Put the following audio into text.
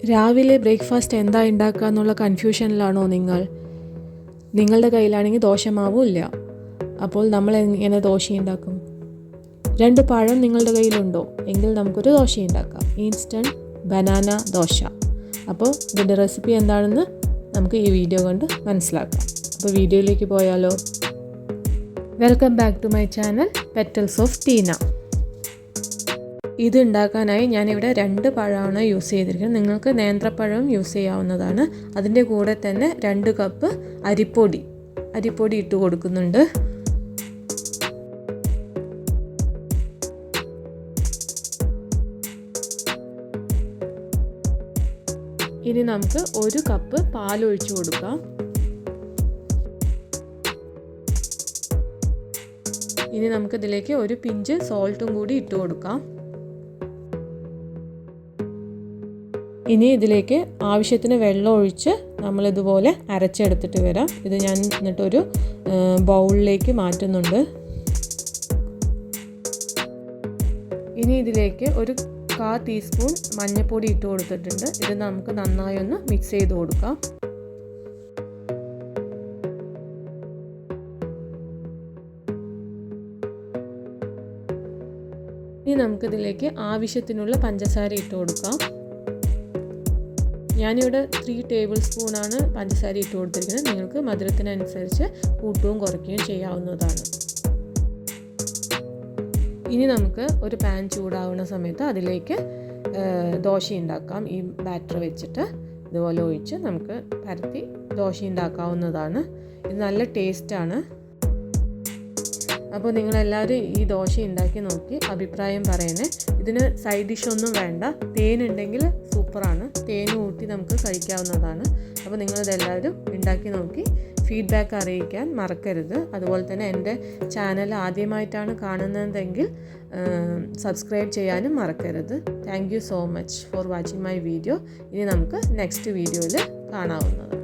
രാവിലെ ബ്രേക്ക്ഫാസ്റ്റ് എന്താ ഉണ്ടാക്കുക എന്നുള്ള കൺഫ്യൂഷനിലാണോ നിങ്ങളുടെ കയ്യിലാണെങ്കിൽ ദോശമാവും ഇല്ല. അപ്പോൾ നമ്മൾ എങ്ങനെ ദോശ ഉണ്ടാക്കും? 2 പഴം നിങ്ങളുടെ കയ്യിലുണ്ടോ എങ്കിൽ നമുക്കൊരു ദോശ ഉണ്ടാക്കാം. Instant banana dosa. അപ്പോൾ ഇതിൻ്റെ റെസിപ്പി എന്താണെന്ന് നമുക്ക് ഈ വീഡിയോ കൊണ്ട് മനസ്സിലാക്കാം. അപ്പോൾ വീഡിയോയിലേക്ക് പോയാലോ? Welcome back to my channel petals of Tina. ഇത് ഉണ്ടാക്കാനായി ഞാനിവിടെ 2 പഴമാണ് യൂസ് ചെയ്തിരിക്കുന്നത്. നിങ്ങൾക്ക് നേന്ത്രപ്പഴം യൂസ് ചെയ്യാവുന്നതാണ്. അതിൻ്റെ കൂടെ തന്നെ 2 കപ്പ് അരിപ്പൊടി ഇട്ട് കൊടുക്കുന്നുണ്ട്. ഇനി നമുക്ക് 1 കപ്പ് പാൽ ഒഴിച്ചു കൊടുക്കാം. ഇനി നമുക്കിതിലേക്ക് ഒരു പിഞ്ച് സോൾട്ടും കൂടി ഇട്ട് കൊടുക്കാം. ഇനി ഇതിലേക്ക് ആവശ്യത്തിന് വെള്ളം ഒഴിച്ച് നമ്മളിതുപോലെ അരച്ചെടുത്തിട്ട് വരാം. ഇത് ഞാൻ എന്നിട്ടൊരു ബൗളിലേക്ക് മാറ്റുന്നുണ്ട്. ഇനി ഇതിലേക്ക് ഒരു 1/4 ടീസ്പൂൺ മഞ്ഞൾപ്പൊടി ഇട്ട് കൊടുത്തിട്ടുണ്ട്. ഇത് നമുക്ക് നന്നായി ഒന്ന് മിക്സ് ചെയ്ത് കൊടുക്കാം. ഇനി നമുക്കിതിലേക്ക് ആവശ്യത്തിനുള്ള പഞ്ചസാര ഇട്ട് കൊടുക്കാം. ഞാനിവിടെ 3 ടേബിൾ സ്പൂണാണ് പഞ്ചസാര ഇട്ട് കൊടുത്തിരിക്കുന്നത്. നിങ്ങൾക്ക് മധുരത്തിനനുസരിച്ച് കൂട്ടുകയും കുറയ്ക്കുകയും ചെയ്യാവുന്നതാണ്. ഇനി നമുക്ക് ഒരു പാൻ ചൂടാവുന്ന സമയത്ത് അതിലേക്ക് ദോശ ഉണ്ടാക്കാം. ഈ ബാറ്റർ വെച്ചിട്ട് ഇതുപോലെ ഒഴിച്ച് നമുക്ക് പരത്തി ദോശ ഉണ്ടാക്കാവുന്നതാണ്. ഇത് നല്ല ടേസ്റ്റാണ്. അപ്പോൾ നിങ്ങളെല്ലാവരും ഈ ദോശ ഉണ്ടാക്കി നോക്കി അഭിപ്രായം പറയണേ. ഇതിന് സൈഡ് ഡിഷൊന്നും വേണ്ട. തേനുണ്ടെങ്കിൽ സൂപ്പറാണ്. തേൻ കൂട്ടി നമുക്ക് കഴിക്കാവുന്നതാണ്. അപ്പോൾ നിങ്ങളിതെല്ലാവരും ഉണ്ടാക്കി നോക്കി ഫീഡ്ബാക്ക് അറിയിക്കാൻ മറക്കരുത്. അതുപോലെ തന്നെ എൻ്റെ ചാനൽ ആദ്യമായിട്ടാണ് കാണുന്നതെങ്കിൽ സബ്സ്ക്രൈബ് ചെയ്യാനും മറക്കരുത്. Thank you so much for watching my video. ഇനി നമുക്ക് നെക്സ്റ്റ് വീഡിയോയിൽ കാണാവുന്നതാണ്.